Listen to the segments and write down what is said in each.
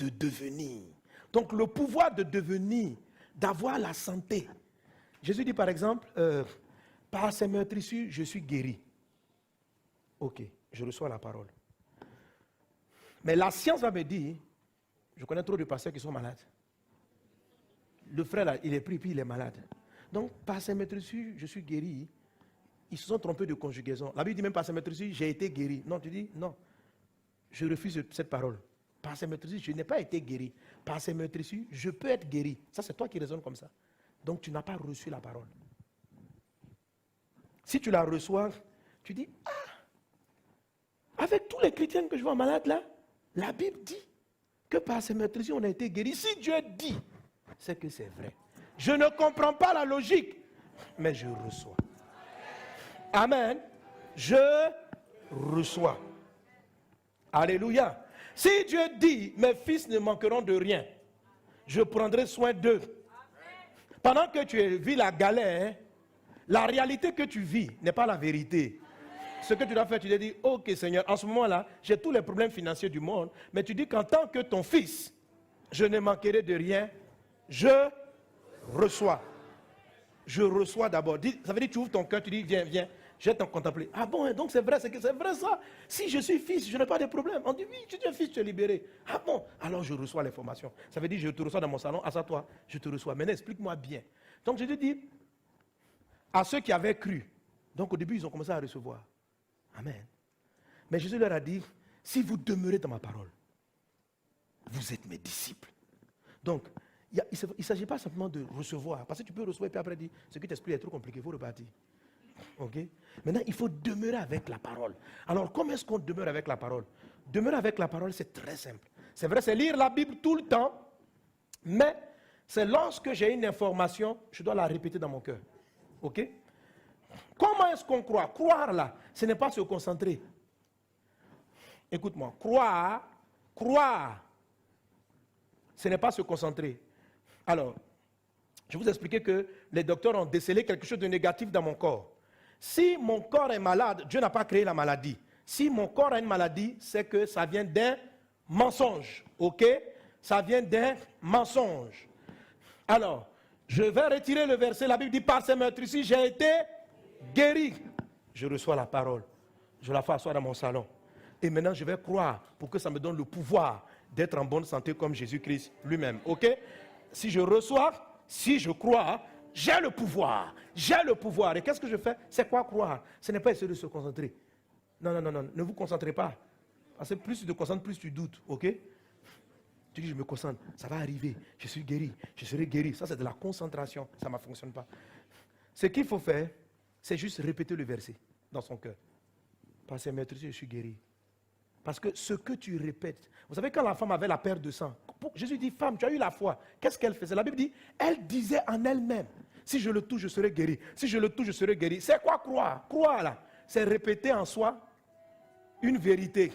de devenir. Donc le pouvoir de devenir, d'avoir la santé. Jésus dit par exemple, par ces meurtrissures, je suis guéri. Ok, je reçois la parole. Mais la science va me dire, je connais trop de pasteurs qui sont malades. Le frère là, il est pris puis il est malade. Donc par ces meurtrissures, je suis guéri. Ils se sont trompés de conjugaison. La Bible dit même par ces meurtrissures, j'ai été guéri. Non, tu dis non. Je refuse cette parole. Par ces meurtrissures, je n'ai pas été guéri. Par ces meurtrissures, je peux être guéri. Ça, c'est toi qui raisonnes comme ça. Donc, tu n'as pas reçu la parole. Si tu la reçois, tu dis, avec tous les chrétiens que je vois malades là, la Bible dit que par ces meurtrissures, on a été guéri. Si Dieu dit, c'est que c'est vrai. Je ne comprends pas la logique, mais je reçois. Amen. Je reçois. Alléluia. Si Dieu dit, mes fils ne manqueront de rien, je prendrai soin d'eux. Pendant que tu vis la galère, la réalité que tu vis n'est pas la vérité. Ce que tu dois faire, tu te dis, ok Seigneur, en ce moment-là, j'ai tous les problèmes financiers du monde, mais tu dis qu'en tant que ton fils, je ne manquerai de rien, je reçois. Je reçois d'abord. Ça veut dire que tu ouvres ton cœur, tu dis, viens, viens. Je vais t'en contempler. Ah bon, donc c'est vrai ça. Si je suis fils, je n'ai pas de problème. On dit oui, tu es fils, tu es libéré. Ah bon, alors je reçois l'information. Ça veut dire je te reçois dans mon salon, assois-toi, je te reçois. Maintenant, explique-moi bien. Donc je te dis, à ceux qui avaient cru, donc au début, ils ont commencé à recevoir. Amen. Mais Jésus leur a dit, si vous demeurez dans ma parole, vous êtes mes disciples. Donc, il ne s'agit pas simplement de recevoir, parce que tu peux recevoir et puis après dire, ce qui t'explique est trop compliqué, il faut repartir. Ok. Maintenant, il faut demeurer avec la parole. Alors, comment est-ce qu'on demeure avec la parole? Demeurer avec la parole, c'est très simple. C'est vrai, c'est lire la Bible tout le temps, mais c'est lorsque j'ai une information, je dois la répéter dans mon cœur. Ok? Comment est-ce qu'on croit? Croire là, ce n'est pas se concentrer. Écoute-moi, croire, ce n'est pas se concentrer. Alors, je vais vous expliquer que les docteurs ont décelé quelque chose de négatif dans mon corps. Si mon corps est malade, Dieu n'a pas créé la maladie. Si mon corps a une maladie, c'est que ça vient d'un mensonge. Ok? Ça vient d'un mensonge. Alors, je vais retirer le verset. La Bible dit, par ces meurtrissures, j'ai été guéri. Je reçois la parole. Je la fais asseoir dans mon salon. Et maintenant, je vais croire pour que ça me donne le pouvoir d'être en bonne santé comme Jésus-Christ lui-même. Ok? Si je reçois, si je crois, j'ai le pouvoir. J'ai le pouvoir. Et qu'est-ce que je fais? C'est quoi croire? Ce n'est pas essayer de se concentrer. Non, ne vous concentrez pas. Parce que plus tu te concentres, plus tu doutes. Ok? Tu dis, je me concentre, ça va arriver. Je suis guéri, je serai guéri. Ça, c'est de la concentration. Ça ne fonctionne pas. Ce qu'il faut faire, c'est juste répéter le verset dans son cœur. Par ces meurtrissures, je suis guéri. Parce que ce que tu répètes, vous savez quand la femme avait la perte de sang, Jésus dit, femme, tu as eu la foi. Qu'est-ce qu'elle faisait? La Bible dit, elle disait en elle-même, si je le touche, je serai guéri. Si je le touche, je serai guéri. C'est quoi croire? Croire là, c'est répéter en soi une vérité.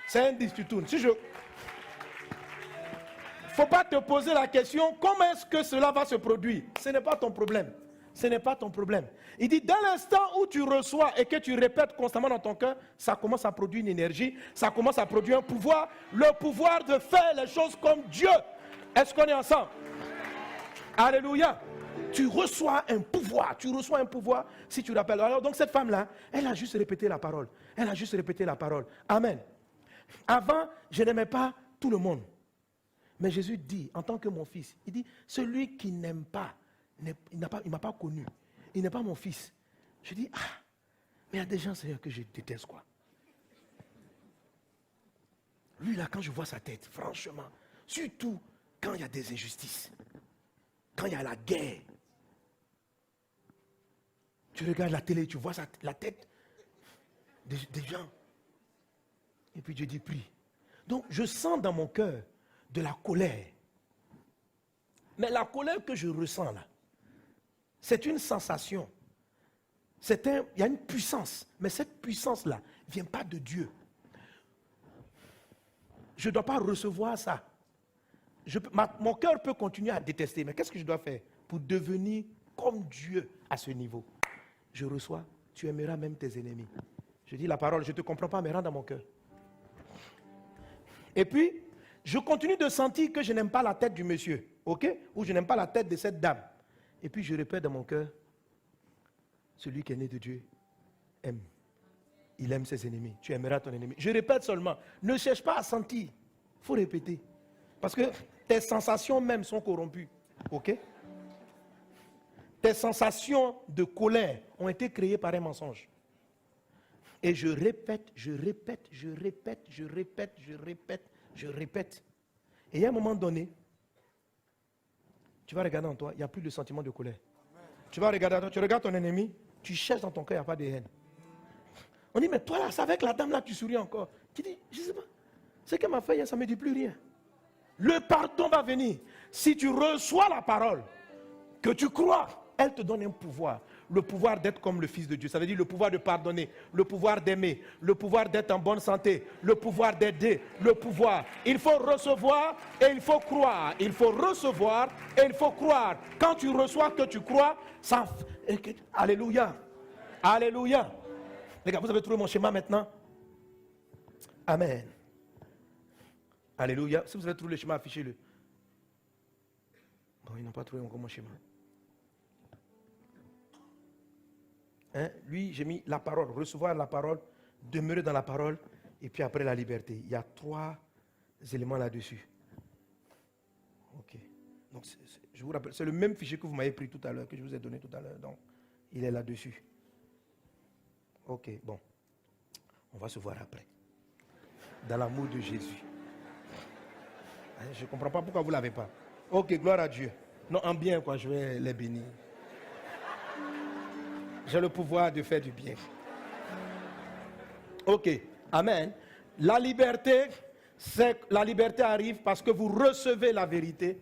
C'est un disque, tu tournes. Si je... Il ne faut pas te poser la question, comment est-ce que cela va se produire? Ce n'est pas ton problème. Ce n'est pas ton problème. Il dit, dès l'instant où tu reçois et que tu répètes constamment dans ton cœur, ça commence à produire une énergie, ça commence à produire un pouvoir, le pouvoir de faire les choses comme Dieu. Est-ce qu'on est ensemble? Alléluia. Tu reçois un pouvoir, si tu rappelles. Alors donc cette femme-là, elle a juste répété la parole. Elle a juste répété la parole. Amen. Avant, je n'aimais pas tout le monde. Mais Jésus dit, en tant que mon fils, il dit, celui qui n'aime pas, il ne m'a pas connu. Il n'est pas mon fils. Je dis, mais il y a des gens, Seigneur, que je déteste, quoi. Lui, là, quand je vois sa tête, franchement, surtout quand il y a des injustices, quand il y a la guerre, tu regardes la télé, tu vois la tête des gens. Et puis Dieu dit, prie. Donc, je sens dans mon cœur de la colère. Mais la colère que je ressens là, c'est une sensation. Il y a une puissance. Mais cette puissance-là ne vient pas de Dieu. Je ne dois pas recevoir ça. Mon cœur peut continuer à détester. Mais qu'est-ce que je dois faire pour devenir comme Dieu à ce niveau? Je reçois, tu aimeras même tes ennemis. Je dis la parole, je ne te comprends pas, mais rentre dans mon cœur. Et puis, Je continue de sentir que je n'aime pas la tête du monsieur, ok? Ou je n'aime pas la tête de cette dame. Et puis je répète dans mon cœur, celui qui est né de Dieu aime. Il aime ses ennemis. Tu aimeras ton ennemi. Je répète seulement, ne cherche pas à sentir. Il faut répéter. Parce que tes sensations même sont corrompues, ok? Tes sensations de colère ont été créées par un mensonge. Et je répète, je répète, je répète, je répète, je répète, je répète. Et à un moment donné, tu vas regarder en toi, il n'y a plus de sentiment de colère. Tu vas regarder en toi, tu regardes ton ennemi, tu cherches dans ton cœur, il n'y a pas de haine. On dit, mais toi là, c'est avec la dame là, tu souris encore. Tu dis, je ne sais pas, ce qu'elle m'a fait hier, ça ne me dit plus rien. Le pardon va venir. Si tu reçois la parole, que tu crois, elle te donne un pouvoir. Le pouvoir d'être comme le Fils de Dieu. Ça veut dire le pouvoir de pardonner, le pouvoir d'aimer, le pouvoir d'être en bonne santé, le pouvoir d'aider, le pouvoir. Il faut recevoir et il faut croire. Il faut recevoir et il faut croire. Quand tu reçois que tu crois, ça... Alléluia. Alléluia. Les gars, vous avez trouvé mon schéma maintenant? Amen. Alléluia. Si vous avez trouvé le schéma, affichez-le. Bon, ils n'ont pas trouvé encore mon schéma. Hein? Lui, j'ai mis la parole, recevoir la parole, demeurer dans la parole, et puis après la liberté. Il y a 3 éléments là-dessus. Ok. Donc, je vous rappelle, c'est le même fichier que vous m'avez pris tout à l'heure, que je vous ai donné tout à l'heure. Donc, il est là-dessus. Ok, bon. On va se voir après. Dans l'amour de Jésus. Je ne comprends pas pourquoi vous ne l'avez pas. Ok, gloire à Dieu. Non, en bien, quoi, je vais les bénir. J'ai le pouvoir de faire du bien. Ok, amen. La liberté arrive parce que vous recevez la vérité,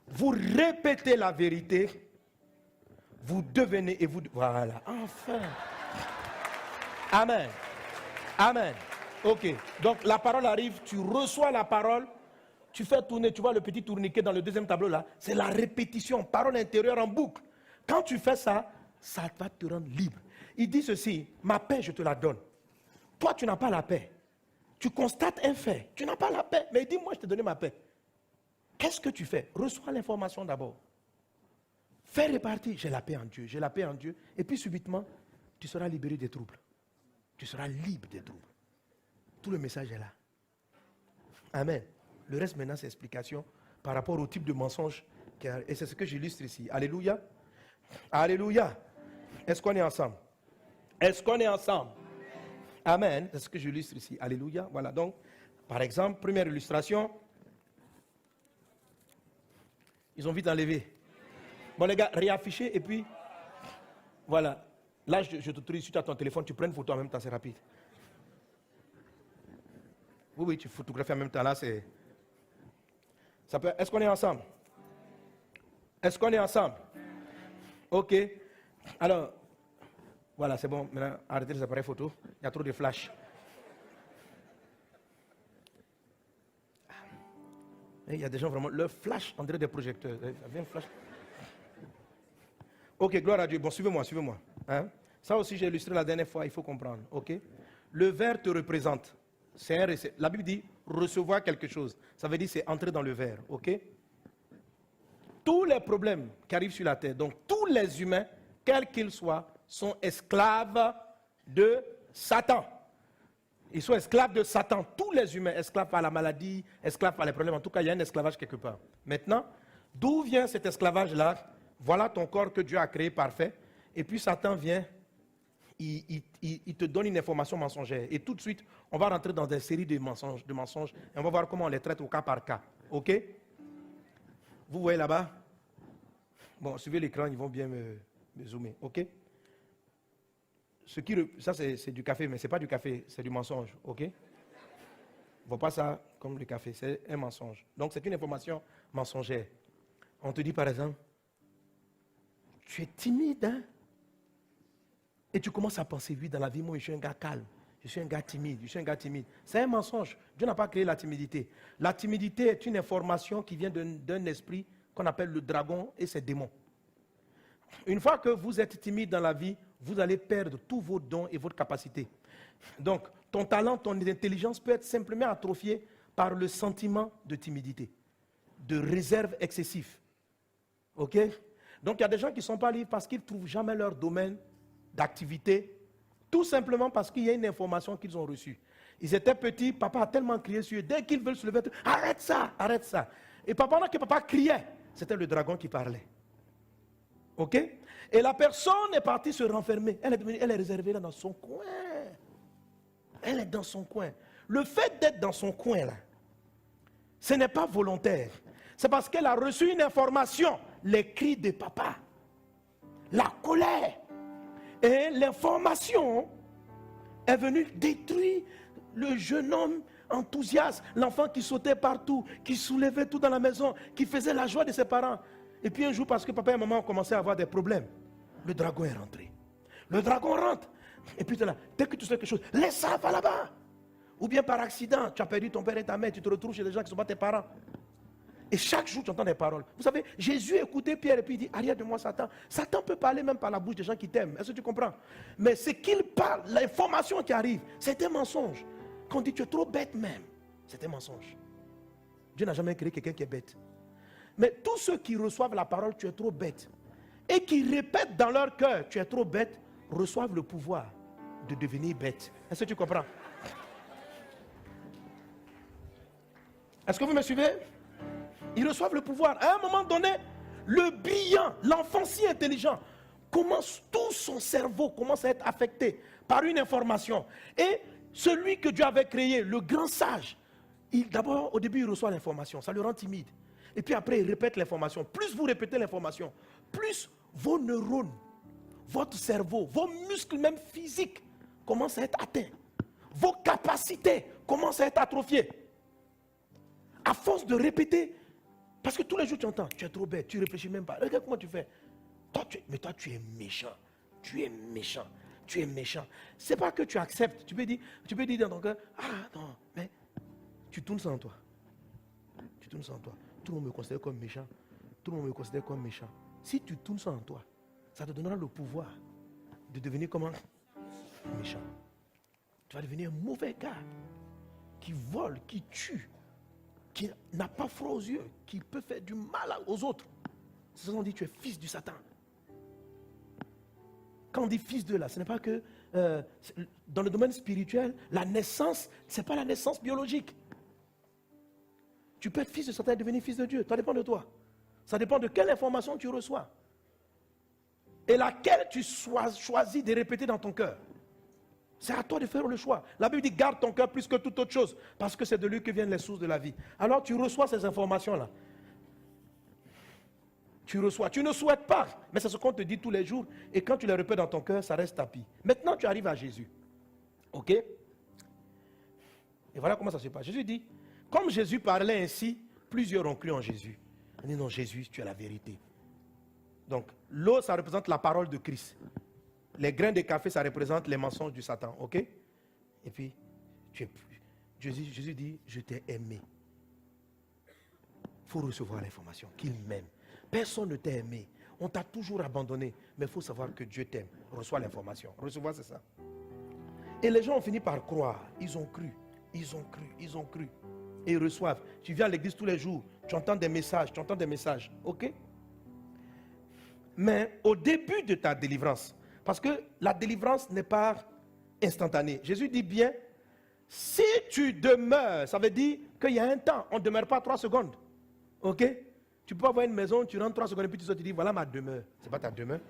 vous répétez la vérité, vous devenez et vous... Voilà, enfin. Amen. Amen. Ok, donc la parole arrive, tu reçois la parole, tu fais tourner, tu vois le petit tourniquet dans le deuxième tableau là, c'est la répétition, parole intérieure en boucle. Quand tu fais ça, ça va te rendre libre. Il dit ceci, ma paix, je te la donne. Toi, tu n'as pas la paix. Tu constates un fait, tu n'as pas la paix. Mais il dit, moi, je t'ai donné ma paix. Qu'est-ce que tu fais? Reçois l'information d'abord. Fais répartir, j'ai la paix en Dieu, j'ai la paix en Dieu. Et puis subitement, tu seras libéré des troubles. Tu seras libre des troubles. Tout le message est là. Amen. Le reste maintenant, c'est explication par rapport au type de mensonge. Et c'est ce que j'illustre ici. Alléluia. Alléluia. Est-ce qu'on est ensemble? Est-ce qu'on est ensemble? Amen. C'est ce que j'illustre ici. Alléluia. Voilà donc, par exemple, première illustration. Ils ont vite enlevé. Bon les gars, réafficher et puis, voilà. Là, je t'autorise, si tu as ton téléphone, tu prends une photo en même temps, c'est rapide. Oui, tu photographies en même temps, là, c'est... Est-ce qu'on est ensemble? Est-ce qu'on est ensemble? Ok. Alors, voilà, c'est bon. Maintenant, arrêtez les appareils photo. Il y a trop de flash. Il y a des gens vraiment... Le flash, on dirait des projecteurs. Il y a un flash. Ok, gloire à Dieu. Bon, suivez-moi, suivez-moi. Hein? Ça aussi, j'ai illustré la dernière fois, il faut comprendre. Ok? Le verre te représente. La Bible dit recevoir quelque chose. Ça veut dire c'est entrer dans le verre. Ok? Tous les problèmes qui arrivent sur la terre, donc tous les humains, quels qu'ils soient, sont esclaves de Satan. Ils sont esclaves de Satan. Tous les humains, esclaves par la maladie, esclaves par les problèmes. En tout cas, il y a un esclavage quelque part. Maintenant, d'où vient cet esclavage-là? Voilà ton corps que Dieu a créé parfait. Et puis Satan vient, il te donne une information mensongère. Et tout de suite, on va rentrer dans des séries de mensonges. Et on va voir comment on les traite au cas par cas. OK? Vous voyez là-bas? Bon, suivez l'écran, ils vont bien me zoomer. OK? Ça, c'est du café, mais ce n'est pas du café, c'est du mensonge. OK? Ne vois pas ça comme le café, c'est un mensonge. Donc, c'est une information mensongère. On te dit par exemple, tu es timide, hein? Et tu commences à penser, oui, dans la vie, moi, je suis un gars calme. Je suis un gars timide, C'est un mensonge. Dieu n'a pas créé la timidité. La timidité est une information qui vient d'un esprit qu'on appelle le dragon et ses démons. Une fois que vous êtes timide dans la vie, vous allez perdre tous vos dons et votre capacité. Donc, ton talent, ton intelligence peut être simplement atrophiée par le sentiment de timidité, de réserve excessive. Ok? Donc il y a des gens qui ne sont pas libres parce qu'ils ne trouvent jamais leur domaine d'activité, tout simplement parce qu'il y a une information qu'ils ont reçue. Ils étaient petits, papa a tellement crié sur eux, dès qu'ils veulent se lever, arrête ça, arrête ça. Et pendant que papa criait, c'était le dragon qui parlait. Ok? Et la personne est partie se renfermer. Elle est réservée là dans son coin. Elle est dans son coin. Le fait d'être dans son coin là, ce n'est pas volontaire. C'est parce qu'elle a reçu une information, les cris de papa, la colère. Et l'information est venue détruire le jeune homme enthousiaste, l'enfant qui sautait partout, qui soulevait tout dans la maison, qui faisait la joie de ses parents. Et puis un jour, parce que papa et maman ont commencé à avoir des problèmes, le dragon est rentré. Le dragon rentre. Et puis là, dès que tu sais quelque chose, laisse ça, va là-bas. Ou bien par accident, tu as perdu ton père et ta mère, tu te retrouves chez des gens qui ne sont pas tes parents. Et chaque jour, tu entends des paroles. Vous savez, Jésus écoutait Pierre et puis il dit, arrière de moi, Satan. Satan peut parler même par la bouche des gens qui t'aiment. Est-ce que tu comprends? Mais ce qu'il parle, l'information qui arrive, c'est un mensonge. Quand on dit, tu es trop bête même, c'est un mensonge. Dieu n'a jamais créé quelqu'un qui est bête. Mais tous ceux qui reçoivent la parole, tu es trop bête, et qui répètent dans leur cœur, tu es trop bête, reçoivent le pouvoir de devenir bête. Est-ce que tu comprends? Est-ce que vous me suivez? Ils reçoivent le pouvoir. À un moment donné, le brillant, l'enfant si intelligent, commence, tout son cerveau commence à être affecté par une information. Et celui que Dieu avait créé, le grand sage, d'abord, au début, il reçoit l'information, ça le rend timide. Et puis après, il répète l'information. Plus vous répétez l'information, plus vos neurones, votre cerveau, vos muscles même physiques commencent à être atteints. Vos capacités commencent à être atrophiées. À force de répéter, parce que tous les jours tu entends, tu es trop bête, tu ne réfléchis même pas. Regarde comment tu fais. Mais toi tu es méchant. Tu es méchant. Tu es méchant. Ce n'est pas que tu acceptes. Tu peux dire dans ton cœur, ah non, mais tu tournes ça en toi. Tu tournes ça en toi. Tout le monde me considère comme méchant. Tout le monde me considère comme méchant. Si tu tournes ça en toi, ça te donnera le pouvoir de devenir comment? Méchant. Tu vas devenir un mauvais gars qui vole, qui tue, qui n'a pas froid aux yeux, qui peut faire du mal aux autres. C'est ce qu'on dit, tu es fils du Satan. Quand on dit fils de là, ce n'est pas que dans le domaine spirituel, la naissance, ce n'est pas la naissance biologique. Tu peux être fils de Satan et devenir fils de Dieu. Ça dépend de toi. Ça dépend de quelle information tu reçois. Et laquelle tu choisis de répéter dans ton cœur. C'est à toi de faire le choix. La Bible dit garde ton cœur plus que toute autre chose. Parce que c'est de lui que viennent les sources de la vie. Alors tu reçois ces informations-là. Tu reçois. Tu ne souhaites pas. Mais c'est ce qu'on te dit tous les jours. Et quand tu les répètes dans ton cœur, ça reste tapis. Maintenant tu arrives à Jésus. Ok? Et voilà comment ça se passe. Jésus dit, comme Jésus parlait ainsi, plusieurs ont cru en Jésus. On dit non, Jésus, tu as la vérité. Donc l'eau, ça représente la parole de Christ. Les grains de café, ça représente les mensonges du Satan, ok? Et puis, Jésus dit, je t'ai aimé. Il faut recevoir l'information qu'il m'aime. Personne ne t'a aimé. On t'a toujours abandonné. Mais il faut savoir que Dieu t'aime. Reçois l'information. Recevoir, c'est ça. Et les gens ont fini par croire. Ils ont cru. Ils ont cru. Ils ont cru. Et ils reçoivent. Tu viens à l'église tous les jours. Tu entends des messages. Tu entends des messages. Ok? Mais au début de ta délivrance, parce que la délivrance n'est pas instantanée. Jésus dit bien, si tu demeures, ça veut dire qu'il y a un temps, on ne demeure pas 3 secondes. Ok? Tu peux avoir une maison, tu rentres 3 secondes et puis tu sors, tu dis, voilà ma demeure. Ce n'est pas ta demeure.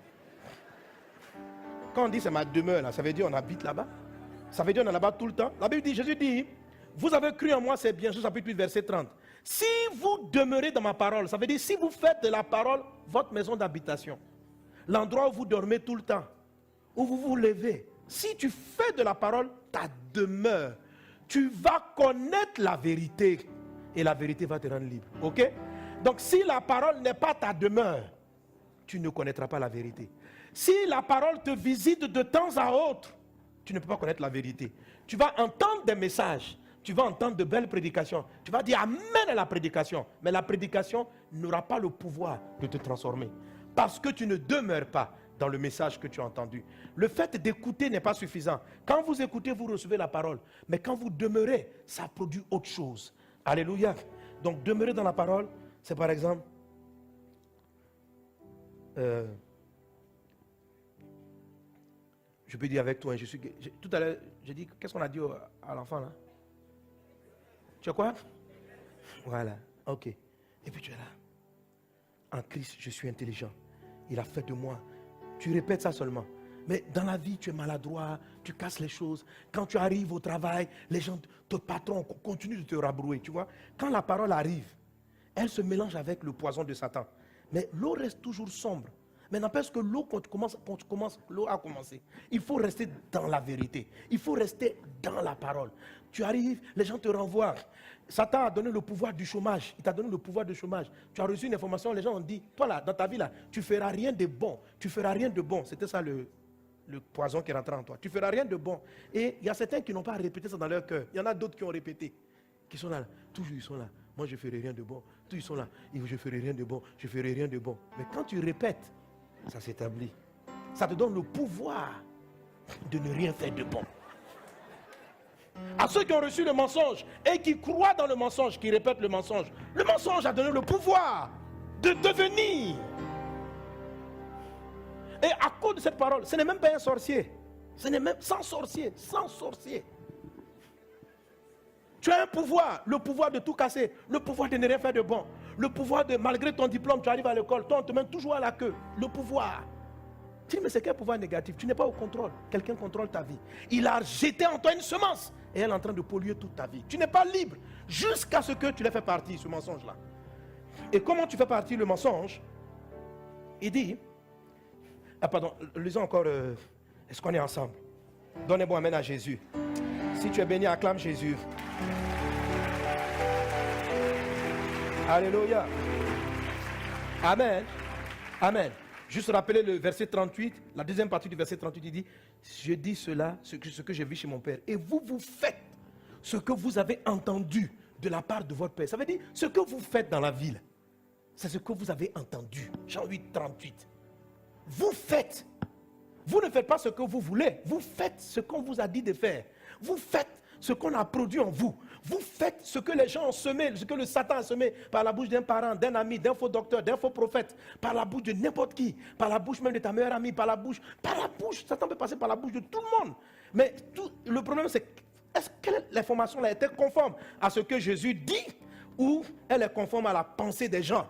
Quand on dit c'est ma demeure, là, ça veut dire on habite là-bas. Ça veut dire on est là-bas tout le temps. La Bible dit, Jésus dit, vous avez cru en moi, c'est bien, Jésus chapitre 8, verset 30. Si vous demeurez dans ma parole, ça veut dire si vous faites de la parole votre maison d'habitation, l'endroit où vous dormez tout le temps, où vous vous levez, si tu fais de la parole ta demeure, tu vas connaître la vérité et la vérité va te rendre libre. Ok? Donc si la parole n'est pas ta demeure, tu ne connaîtras pas la vérité. Si la parole te visite de temps à autre, tu ne peux pas connaître la vérité. Tu vas entendre des messages, tu vas entendre de belles prédications, tu vas dire amen à la prédication, mais la prédication n'aura pas le pouvoir de te transformer parce que tu ne demeures pas dans le message que tu as entendu. Le fait d'écouter n'est pas suffisant. Quand vous écoutez, vous recevez la parole. Mais quand vous demeurez, ça produit autre chose. Alléluia. Donc demeurer dans la parole, c'est par exemple, je peux dire avec toi, tout à l'heure, j'ai dit, qu'est-ce qu'on a dit à l'enfant là? Tu as quoi? Voilà, ok. Et puis tu es là. En Christ, je suis intelligent. Il a fait de moi. Tu répètes ça seulement. Mais dans la vie, tu es maladroit, tu casses les choses. Quand tu arrives au travail, les gens, ton patron continue de te rabrouer, tu vois. Quand la parole arrive, elle se mélange avec le poison de Satan. Mais l'eau reste toujours sombre. Mais n'empêche que l'eau, quand tu commences, l'eau a commencé. Il faut rester dans la vérité. Il faut rester dans la parole. Tu arrives, les gens te renvoient. Satan a donné le pouvoir du chômage. Il t'a donné le pouvoir du chômage. Tu as reçu une information, les gens ont dit, toi là, dans ta vie là, tu ne feras rien de bon. Tu ne feras rien de bon. C'était ça le poison qui est rentré en toi. Tu ne feras rien de bon. Et il y a certains qui n'ont pas répété ça dans leur cœur. Il y en a d'autres qui ont répété. Qui sont là. Toujours ils sont là. Moi je ne ferai rien de bon. Tous ils sont là. Je ne ferai rien de bon. Je ne ferai rien de bon. Mais quand tu répètes, ça s'établit. Ça te donne le pouvoir de ne rien faire de bon. À ceux qui ont reçu le mensonge et qui croient dans le mensonge, qui répètent le mensonge a donné le pouvoir de devenir. Et à cause de cette parole, ce n'est même pas un sorcier. Ce n'est même sans sorcier. Tu as un pouvoir, le pouvoir de tout casser, le pouvoir de ne rien faire de bon, le pouvoir de, malgré ton diplôme, tu arrives à l'école, toi on te met toujours à la queue, le pouvoir. Tu dis, mais c'est quel pouvoir négatif? Tu n'es pas au contrôle, quelqu'un contrôle ta vie. Il a jeté en toi une semence et elle est en train de polluer toute ta vie. Tu n'es pas libre jusqu'à ce que tu l'aies fait partie, ce mensonge-là. Et comment tu fais partie le mensonge? Il dit, lisons encore, est-ce qu'on est ensemble? Donnez-moi un amen à Jésus. Si tu es béni, acclame Jésus. Alléluia. Amen. Amen. Juste rappeler le verset 38, la deuxième partie du verset 38, il dit, je dis cela, ce que j'ai vu chez mon Père. Et vous, vous faites ce que vous avez entendu de la part de votre Père. Ça veut dire, ce que vous faites dans la ville, c'est ce que vous avez entendu. Jean 8, 38. Vous faites. Vous ne faites pas ce que vous voulez. Vous faites ce qu'on vous a dit de faire. Vous faites ce qu'on a produit en vous. Vous faites ce que les gens ont semé, ce que le Satan a semé par la bouche d'un parent, d'un ami, d'un faux docteur, d'un faux prophète, par la bouche de n'importe qui, par la bouche même de ta meilleure amie, par la bouche, Satan peut passer par la bouche de tout le monde. Mais le problème c'est, est-ce que l'information là était conforme à ce que Jésus dit ou elle est conforme à la pensée des gens?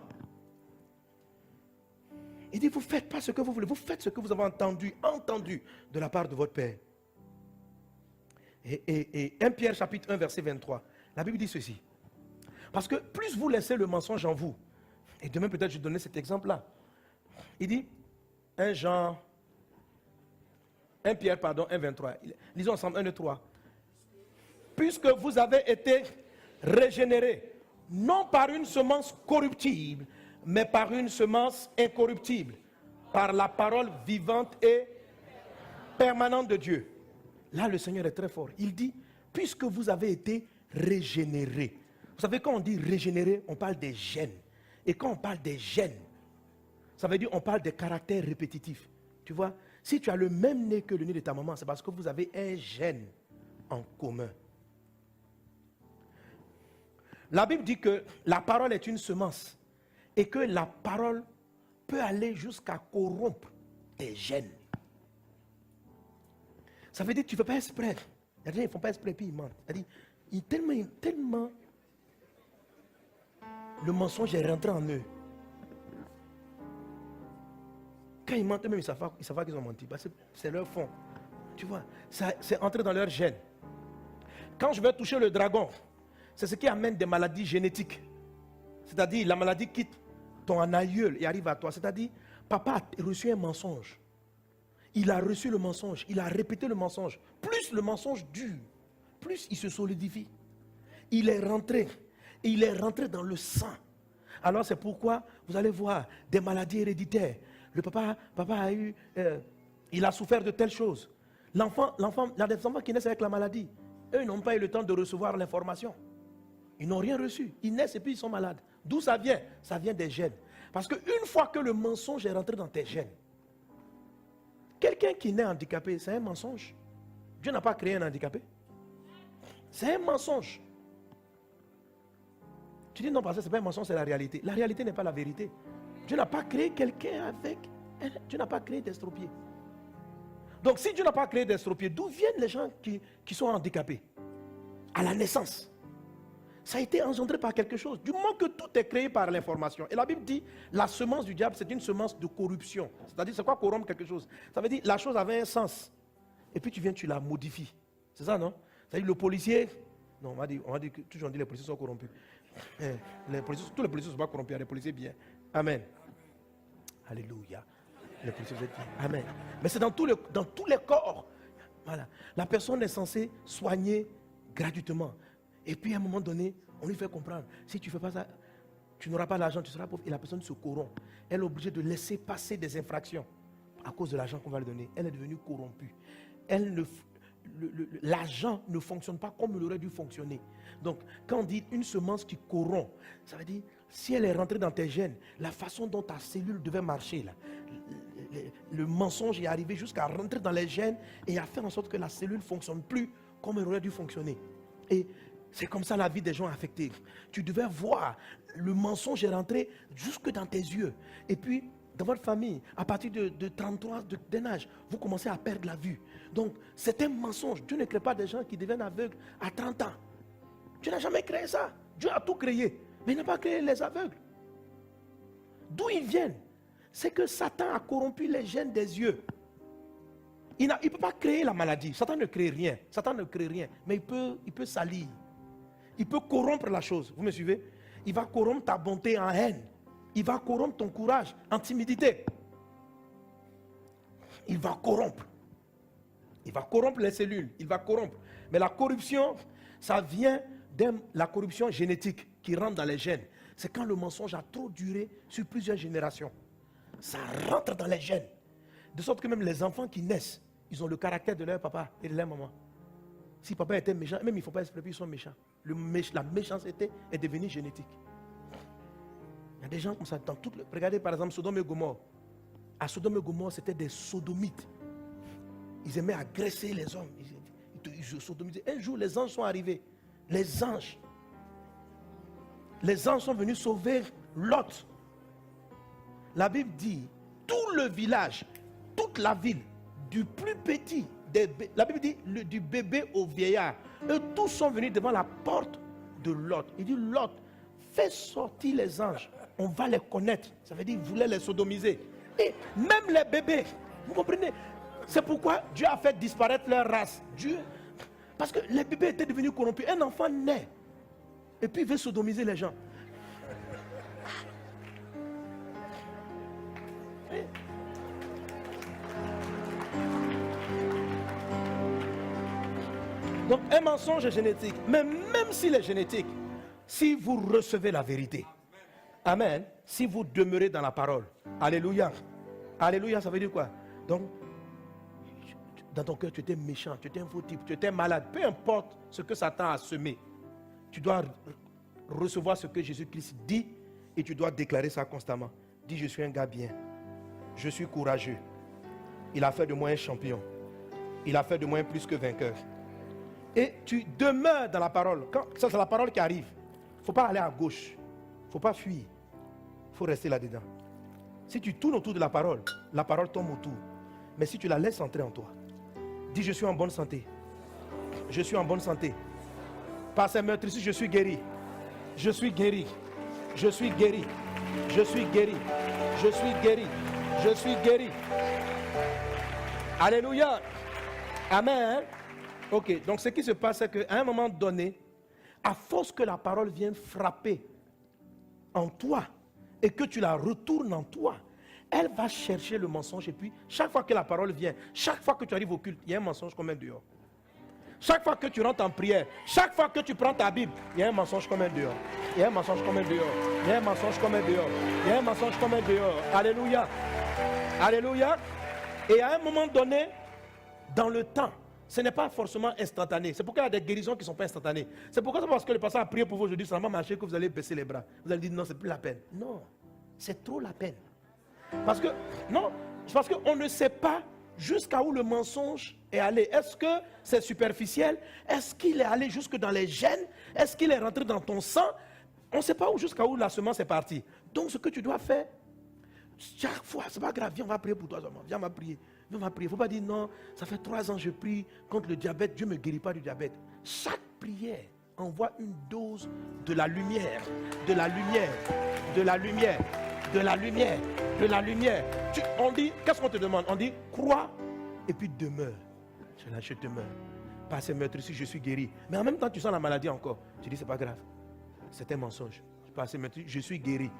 Il dit, vous ne faites pas ce que vous voulez, vous faites ce que vous avez entendu de la part de votre Père. Et 1 Pierre chapitre 1 verset 23, la Bible dit ceci. Parce que plus vous laissez le mensonge en vous, et demain peut-être je vais donner cet exemple-là. Il dit, 1 Pierre, 1 23, lisons ensemble 1, 2, 3. Puisque vous avez été régénérés, non par une semence corruptible, mais par une semence incorruptible, par la parole vivante et permanente de Dieu. Là, le Seigneur est très fort. Il dit, puisque vous avez été régénérés. Vous savez, quand on dit régénérer, on parle des gènes. Et quand on parle des gènes, ça veut dire on parle des caractères répétitifs. Tu vois, si tu as le même nez que le nez de ta maman, c'est parce que vous avez un gène en commun. La Bible dit que la parole est une semence et que la parole peut aller jusqu'à corrompre tes gènes. Ça veut dire que tu ne fais pas exprès. Il y a des gens qui ne font pas exprès puis ils mentent. C'est-à-dire, tellement le mensonge est rentré en eux. Quand ils mentent, même ils savent pas qu'ils ont menti. Parce que c'est leur fond. Tu vois, c'est entré dans leur gène. Quand je vais toucher le dragon, c'est ce qui amène des maladies génétiques. C'est-à-dire, la maladie quitte ton aïeul et arrive à toi. C'est-à-dire, papa a reçu un mensonge. Il a reçu le mensonge, il a répété le mensonge. Plus le mensonge dure, plus il se solidifie. Il est rentré dans le sang. Alors c'est pourquoi vous allez voir des maladies héréditaires. Le papa a eu, il a souffert de telles choses. L'enfant, il y a des enfants qui naissent avec la maladie. Eux, ils n'ont pas eu le temps de recevoir l'information. Ils n'ont rien reçu. Ils naissent et puis ils sont malades. D'où ça vient? Ça vient des gènes. Parce qu'une fois que le mensonge est rentré dans tes gènes, quelqu'un qui naît handicapé, c'est un mensonge. Dieu n'a pas créé un handicapé. C'est un mensonge. Tu dis non, parce que ce n'est pas un mensonge, c'est la réalité. La réalité n'est pas la vérité. Dieu n'a pas créé quelqu'un avec... Dieu n'a pas créé d'estropiés. Donc si Dieu n'a pas créé d'estropiés, d'où viennent les gens qui sont handicapés? À la naissance. Ça a été engendré par quelque chose. Du moment que tout est créé par l'information. Et la Bible dit, la semence du diable, c'est une semence de corruption. C'est-à-dire, c'est quoi corrompre quelque chose? Ça veut dire, la chose avait un sens. Et puis tu viens, tu la modifies. C'est ça, non? C'est-à-dire, le policier... Non, on va dire que toujours on dit les policiers sont corrompus. Tous les policiers ne sont pas corrompus, il y a des policiers bien. Amen. Alléluia. Les policiers vous êtes bien. Amen. Mais c'est dans tous les corps. Voilà. La personne est censée soigner gratuitement. Et puis à un moment donné, on lui fait comprendre, si tu ne fais pas ça, tu n'auras pas l'argent, tu seras pauvre. Et la personne se corrompt. Elle est obligée de laisser passer des infractions à cause de l'argent qu'on va lui donner. Elle est devenue corrompue. L'argent ne fonctionne pas comme il aurait dû fonctionner. Donc, quand on dit une semence qui corrompt, ça veut dire, si elle est rentrée dans tes gènes, la façon dont ta cellule devait marcher, là, le mensonge est arrivé jusqu'à rentrer dans les gènes et à faire en sorte que la cellule ne fonctionne plus comme elle aurait dû fonctionner. Et c'est comme ça la vie des gens affectés. Tu devais voir, le mensonge est rentré jusque dans tes yeux. Et puis, dans votre famille, à partir de 33 d'un âge, vous commencez à perdre la vue. Donc, c'est un mensonge. Dieu ne crée pas des gens qui deviennent aveugles à 30 ans. Dieu n'a jamais créé ça. Dieu a tout créé. Mais il n'a pas créé les aveugles. D'où ils viennent? C'est que Satan a corrompu les gènes des yeux. Il ne peut pas créer la maladie. Satan ne crée rien. Satan ne crée rien. Mais il peut salir. Il peut corrompre la chose. Vous me suivez? Il va corrompre ta bonté en haine. Il va corrompre ton courage en timidité. Il va corrompre. Il va corrompre les cellules. Il va corrompre. Mais la corruption, ça vient de la corruption génétique qui rentre dans les gènes. C'est quand le mensonge a trop duré sur plusieurs générations. Ça rentre dans les gènes. De sorte que même les enfants qui naissent, ils ont le caractère de leur papa et de leur maman. Si papa était méchant, même il ne faut pas expliquer, ils sont méchants. La méchanceté est devenue génétique. Il y a des gens comme ça. Regardez par exemple Sodome et Gomorrhe. À Sodome et Gomorrhe, c'était des sodomites. Ils aimaient agresser les hommes. Ils sodomisaient. Un jour, les anges sont arrivés. Les anges sont venus sauver Lot. La Bible dit, tout le village, toute la ville, du plus petit, la Bible dit, du bébé au vieillard, eux tous sont venus devant la porte de Lot. Il dit, Lot, fais sortir les anges, on va les connaître. Ça veut dire, il voulait les sodomiser. Et même les bébés, vous comprenez? C'est pourquoi Dieu a fait disparaître leur race. Parce que les bébés étaient devenus corrompus. Un enfant naît, et puis il veut sodomiser les gens. Donc un mensonge est génétique. Mais même s'il est génétique, si vous recevez la vérité, amen, si vous demeurez dans la parole, alléluia, alléluia, ça veut dire quoi? Donc, dans ton cœur, tu étais méchant, tu étais un faux type, tu étais malade, peu importe ce que Satan a semé, tu dois recevoir ce que Jésus-Christ dit et tu dois déclarer ça constamment. Dis, je suis un gars bien, je suis courageux, il a fait de moi un champion, il a fait de moi un plus que vainqueur. Et tu demeures dans la parole. Ça, c'est la parole qui arrive. Il ne faut pas aller à gauche. Il ne faut pas fuir. Il faut rester là-dedans. Si tu tournes autour de la parole tombe autour. Mais si tu la laisses entrer en toi, dis, je suis en bonne santé. Je suis en bonne santé. Par ces meurtrissures, je suis guéri. Je suis guéri. Je suis guéri. Je suis guéri. Je suis guéri. Je suis guéri. Alléluia. Amen. Ok, donc ce qui se passe, c'est qu'à un moment donné, à force que la parole vienne frapper en toi et que tu la retournes en toi, elle va chercher le mensonge. Et puis, chaque fois que la parole vient, chaque fois que tu arrives au culte, il y a un mensonge comme un dehors. Chaque fois que tu rentres en prière, chaque fois que tu prends ta Bible, il y a un mensonge comme un dehors. Il y a un mensonge comme un dehors. Il y a un mensonge comme un dehors. Il y a un mensonge comme un dehors. Alléluia. Alléluia. Et à un moment donné, dans le temps, ce n'est pas forcément instantané. C'est pourquoi il y a des guérisons qui ne sont pas instantanées. C'est pourquoi c'est parce que le pasteur a prié pour vous aujourd'hui, ça va marcher que vous allez baisser les bras. Vous allez dire non, c'est plus la peine. Non, c'est trop la peine. Parce qu'on ne sait pas jusqu'à où le mensonge est allé. Est-ce que c'est superficiel? Est-ce qu'il est allé jusque dans les gènes? Est-ce qu'il est rentré dans ton sang? On ne sait pas jusqu'à où la semence est partie. Donc ce que tu dois faire, chaque fois, c'est pas grave, viens, on va prier pour toi, viens, on va prier. Viens, on va prier. Il ne faut pas dire non, ça fait 3 ans que je prie contre le diabète, Dieu ne me guérit pas du diabète. Chaque prière envoie une dose de la lumière, de la lumière, de la lumière, de la lumière, de la lumière. On dit, qu'est-ce qu'on te demande? On dit, crois et puis demeure. Je demeure. Par ces meurtrissures, je suis guéri. Mais en même temps, tu sens la maladie encore. Tu dis, c'est pas grave. C'est un mensonge. Par ces meurtrissures, je suis guéri.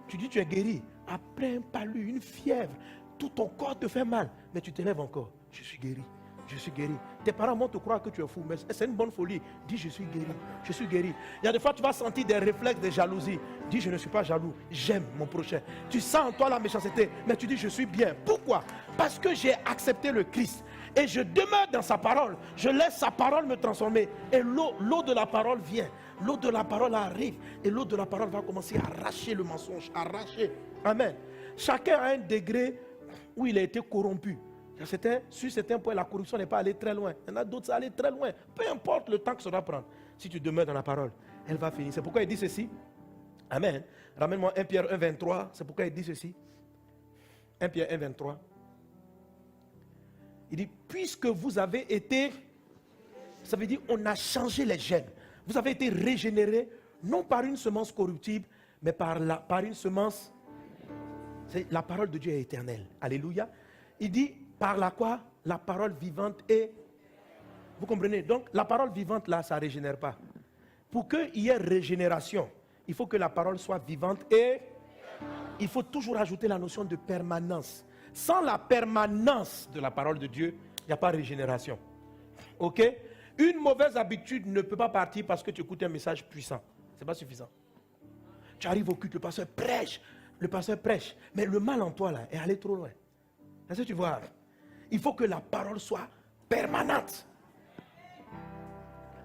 Tu dis, tu es guéri. Après un palu, une fièvre, tout ton corps te fait mal. Mais tu te lèves encore. Je suis guéri. Je suis guéri. Tes parents vont te croire que tu es fou, mais c'est une bonne folie. Dis, je suis guéri. Je suis guéri. Il y a des fois, tu vas sentir des réflexes de jalousie. Dis, je ne suis pas jaloux. J'aime mon prochain. Tu sens en toi la méchanceté, mais tu dis, je suis bien. Pourquoi? Parce que j'ai accepté le Christ. Et je demeure dans sa parole. Je laisse sa parole me transformer. Et l'eau de la parole vient. L'eau de la parole arrive. Et l'eau de la parole va commencer à arracher le mensonge. Arracher. Amen. Chacun a un degré où il a été corrompu. Sur certains points, la corruption n'est pas allée très loin. Il y en a d'autres, ça allait très loin. Peu importe le temps que ça va prendre. Si tu demeures dans la parole, elle va finir. C'est pourquoi il dit ceci. Amen. Ramène-moi 1 Pierre 1, 23. C'est pourquoi il dit ceci. 1 Pierre 1, 23. Il dit, puisque vous avez été, ça veut dire, on a changé les gènes. Vous avez été régénérés, non par une semence corruptible, mais par une semence. La parole de Dieu est éternelle. Alléluia. Il dit, par la quoi? La parole vivante est. Vous comprenez? Donc, la parole vivante, là, ça ne régénère pas. Pour qu'il y ait régénération, il faut que la parole soit vivante et il faut toujours ajouter la notion de permanence. Sans la permanence de la parole de Dieu, il n'y a pas de régénération. Ok? Une mauvaise habitude ne peut pas partir parce que tu écoutes un message puissant. Ce n'est pas suffisant. Tu arrives au culte, le pasteur prêche. Mais le mal en toi, là, est allé trop loin. Est-ce que tu vois? Il faut que la parole soit permanente.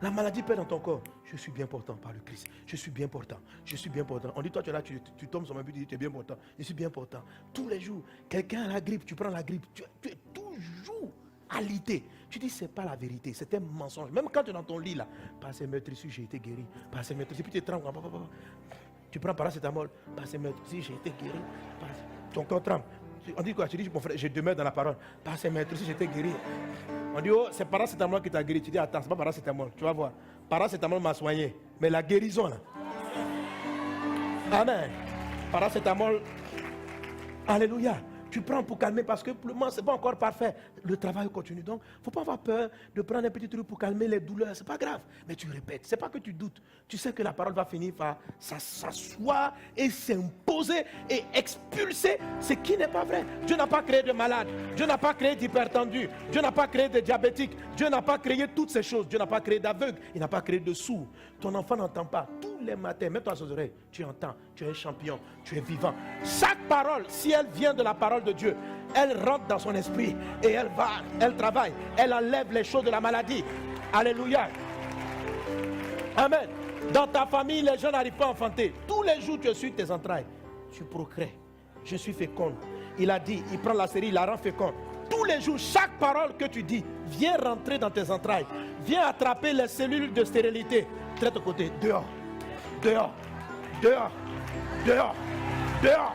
La maladie perd dans ton corps. Je suis bien portant par le Christ. Je suis bien portant. Je suis bien portant. On dit, toi, tu es là, tu tombes sur ma but, tu dis, tu es bien portant. Je suis bien portant. Tous les jours, quelqu'un a la grippe, tu prends la grippe. Tu es toujours alité. Tu dis, ce n'est pas la vérité. C'est un mensonge. Même quand tu es dans ton lit, là, par ces meurtrissures, j'ai été guéri. Par ces meurtrissures, puis tu trembles. Tu prends paracétamol. Par ces meurtrissures, j'ai été guéri. Ton corps tremble. On dit quoi? Tu dis, mon frère, je demeure dans la parole. Par ces meurtrissures, j'ai été guéri. On dit, oh, c'est paracétamol qui t'a guéri. Tu dis, attends, c'est pas paracétamol. Tu vas voir. Paracétamol m'a soigné. Mais la guérison, là. Amen. Paracétamol. Alléluia. Tu prends pour calmer parce que pour le moment, ce n'est pas encore parfait. Le travail continue. Donc, il ne faut pas avoir peur de prendre un petit truc pour calmer les douleurs. Ce n'est pas grave. Mais tu répètes. Ce n'est pas que tu doutes. Tu sais que la parole va finir par s'asseoir et s'imposer et expulser ce qui n'est pas vrai. Dieu n'a pas créé de malades. Dieu n'a pas créé d'hypertendus. Dieu n'a pas créé de diabétiques. Dieu n'a pas créé toutes ces choses. Dieu n'a pas créé d'aveugles. Il n'a pas créé de sourds. Ton enfant n'entend pas. Tous les matins, mets-toi à ses oreilles. Tu entends. Tu es un champion. Tu es vivant. Chaque parole, si elle vient de la parole de Dieu, elle rentre dans son esprit et elle travaille, elle enlève les choses de la maladie. Alléluia. Amen. Dans ta famille, les gens n'arrivent pas à enfanter. Tous les jours, tu es sur tes entrailles. Tu procrées. Je suis féconde. Il a dit, il prend la série, il la rend féconde. Tous les jours, chaque parole que tu dis vient rentrer dans tes entrailles. Vient attraper les cellules de stérilité. Traite au côté. Dehors. Dehors. Dehors. Dehors. Dehors.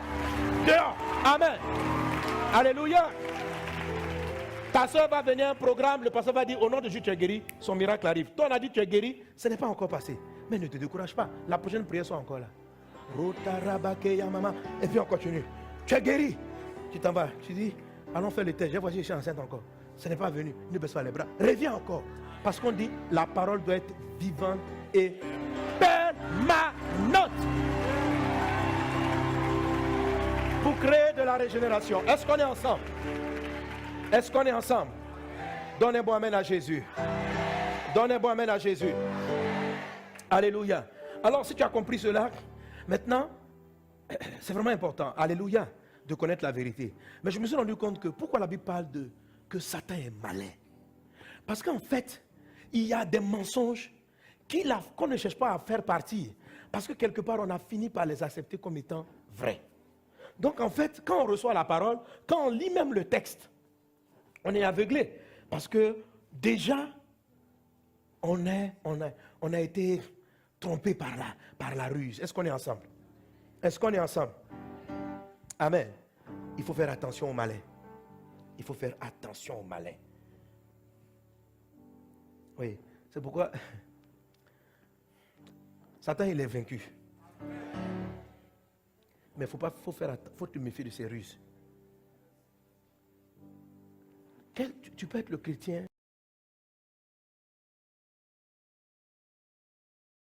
Dehors. Amen. Alléluia. Ta soeur va venir à un programme, le pasteur va dire au nom de Jésus tu es guéri, son miracle arrive. Toi on a dit tu es guéri, ce n'est pas encore passé. Mais ne te décourage pas, la prochaine prière soit encore là. Et puis on continue. Tu es guéri. Tu t'en vas, tu dis, allons faire le test, j'ai voici, je suis enceinte encore. Ce n'est pas venu, ne baisse pas les bras. Reviens encore. Parce qu'on dit, la parole doit être vivante et permanente. Pour créer de la régénération. Est-ce qu'on est ensemble? Est-ce qu'on est ensemble? Donnez un bon amen à Jésus. Donnez un bon amen à Jésus. Alléluia. Alors si tu as compris cela, maintenant, c'est vraiment important, alléluia, de connaître la vérité. Mais je me suis rendu compte que pourquoi la Bible parle que Satan est malin? Parce qu'en fait, il y a des mensonges qu'on ne cherche pas à faire partir. Parce que quelque part, on a fini par les accepter comme étant vrais. Donc en fait, quand on reçoit la parole, quand on lit même le texte, on est aveuglé. Parce que déjà, on a été trompé par la ruse. Est-ce qu'on est ensemble? Est-ce qu'on est ensemble? Amen. Il faut faire attention au malin. Il faut faire attention au malin. Oui, c'est pourquoi Satan, il est vaincu. Mais faut te méfier de ses ruses. Tu peux être le chrétien